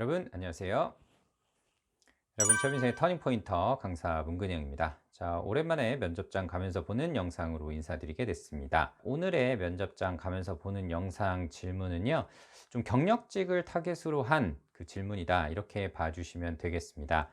여러분 안녕하세요. 여러분 취업인생의 터닝포인터 강사 문근영입니다. 자, 오랜만에 면접장 가면서 보는 영상으로 인사드리게 됐습니다. 오늘의 면접장 가면서 보는 영상 질문은요, 좀 경력직을 타겟으로 한 그 질문이다, 이렇게 봐주시면 되겠습니다.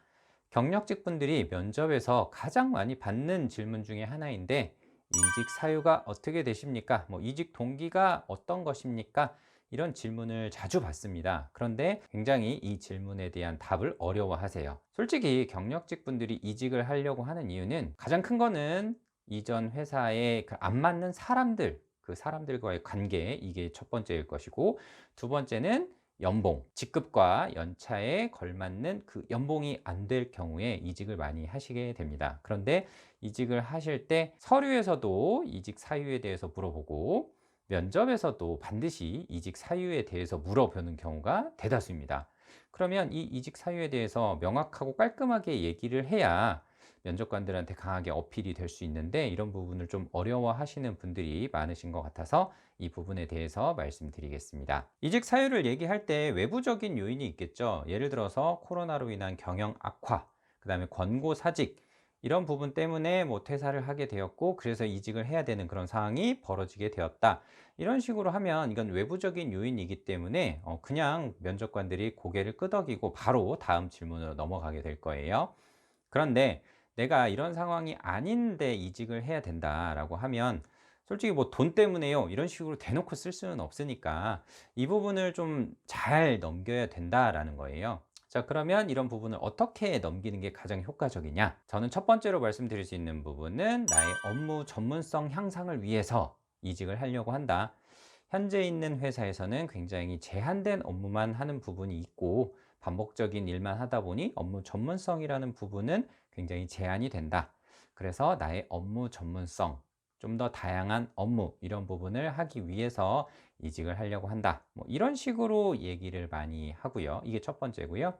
경력직 분들이 면접에서 가장 많이 받는 질문 중에 하나인데, 이직 사유가 어떻게 되십니까? 이직 동기가 어떤 것입니까? 이런 질문을 자주 받습니다. 그런데 굉장히 이 질문에 대한 답을 어려워하세요. 솔직히 경력직 분들이 이직을 하려고 하는 이유는, 가장 큰 거는 이전 회사에 안 맞는 사람들, 그 사람들과의 관계, 이게 첫 번째일 것이고, 두 번째는 연봉, 직급과 연차에 걸맞는 그 연봉이 안 될 경우에 이직을 많이 하시게 됩니다. 그런데 이직을 하실 때 서류에서도 이직 사유에 대해서 물어보고, 면접에서도 반드시 이직 사유에 대해서 물어보는 경우가 대다수입니다. 그러면 이 이직 사유에 대해서 명확하고 깔끔하게 얘기를 해야 면접관들한테 강하게 어필이 될 수 있는데, 이런 부분을 좀 어려워 하시는 분들이 많으신 것 같아서 이 부분에 대해서 말씀드리겠습니다. 이직 사유를 얘기할 때 외부적인 요인이 있겠죠. 예를 들어서 코로나로 인한 경영 악화, 그 다음에 권고 사직, 이런 부분 때문에 퇴사를 하게 되었고, 그래서 이직을 해야 되는 그런 상황이 벌어지게 되었다, 이런 식으로 하면 이건 외부적인 요인이기 때문에 그냥 면접관들이 고개를 끄덕이고 바로 다음 질문으로 넘어가게 될 거예요. 그런데 내가 이런 상황이 아닌데 이직을 해야 된다라고 하면, 솔직히 돈 때문에요, 이런 식으로 대놓고 쓸 수는 없으니까 이 부분을 좀 잘 넘겨야 된다라는 거예요. 자, 그러면 이런 부분을 어떻게 넘기는 게 가장 효과적이냐? 저는 첫 번째로 말씀드릴 수 있는 부분은, 나의 업무 전문성 향상을 위해서 이직을 하려고 한다. 현재 있는 회사에서는 굉장히 제한된 업무만 하는 부분이 있고, 반복적인 일만 하다 보니 업무 전문성이라는 부분은 굉장히 제한이 된다. 그래서 나의 업무 전문성, 좀 더 다양한 업무, 이런 부분을 하기 위해서 이직을 하려고 한다. 이런 식으로 얘기를 많이 하고요. 이게 첫 번째고요.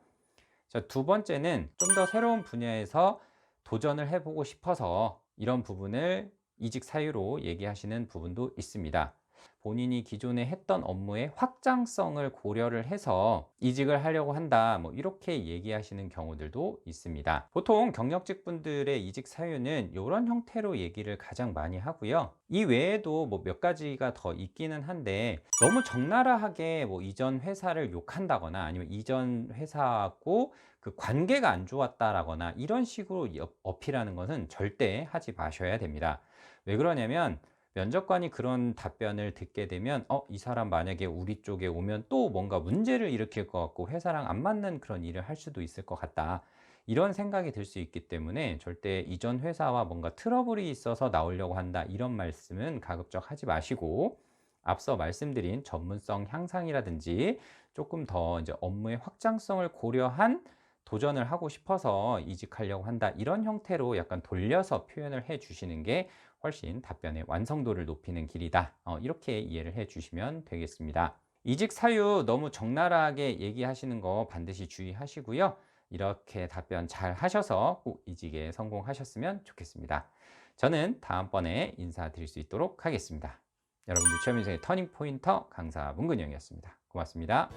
자, 두 번째는 좀 더 새로운 분야에서 도전을 해보고 싶어서 이런 부분을 이직 사유로 얘기하시는 부분도 있습니다. 본인이 기존에 했던 업무의 확장성을 고려를 해서 이직을 하려고 한다, 이렇게 얘기하시는 경우들도 있습니다. 보통 경력직 분들의 이직 사유는 이런 형태로 얘기를 가장 많이 하고요. 이 외에도 몇 가지가 더 있기는 한데, 너무 적나라하게 이전 회사를 욕한다거나, 아니면 이전 회사하고 그 관계가 안 좋았다라거나 이런 식으로 어필하는 것은 절대 하지 마셔야 됩니다. 왜 그러냐면, 면접관이 그런 답변을 듣게 되면 이 사람 만약에 우리 쪽에 오면 또 뭔가 문제를 일으킬 것 같고 회사랑 안 맞는 그런 일을 할 수도 있을 것 같다, 이런 생각이 들 수 있기 때문에 절대 이전 회사와 뭔가 트러블이 있어서 나오려고 한다, 이런 말씀은 가급적 하지 마시고, 앞서 말씀드린 전문성 향상이라든지 조금 더 이제 업무의 확장성을 고려한 도전을 하고 싶어서 이직하려고 한다, 이런 형태로 약간 돌려서 표현을 해 주시는 게 훨씬 답변의 완성도를 높이는 길이다, 이렇게 이해를 해 주시면 되겠습니다. 이직 사유 너무 적나라하게 얘기하시는 거 반드시 주의하시고요. 이렇게 답변 잘 하셔서 꼭 이직에 성공하셨으면 좋겠습니다. 저는 다음번에 인사드릴 수 있도록 하겠습니다. 여러분들 취업 인생의 터닝 포인터 강사 문근영이었습니다. 고맙습니다.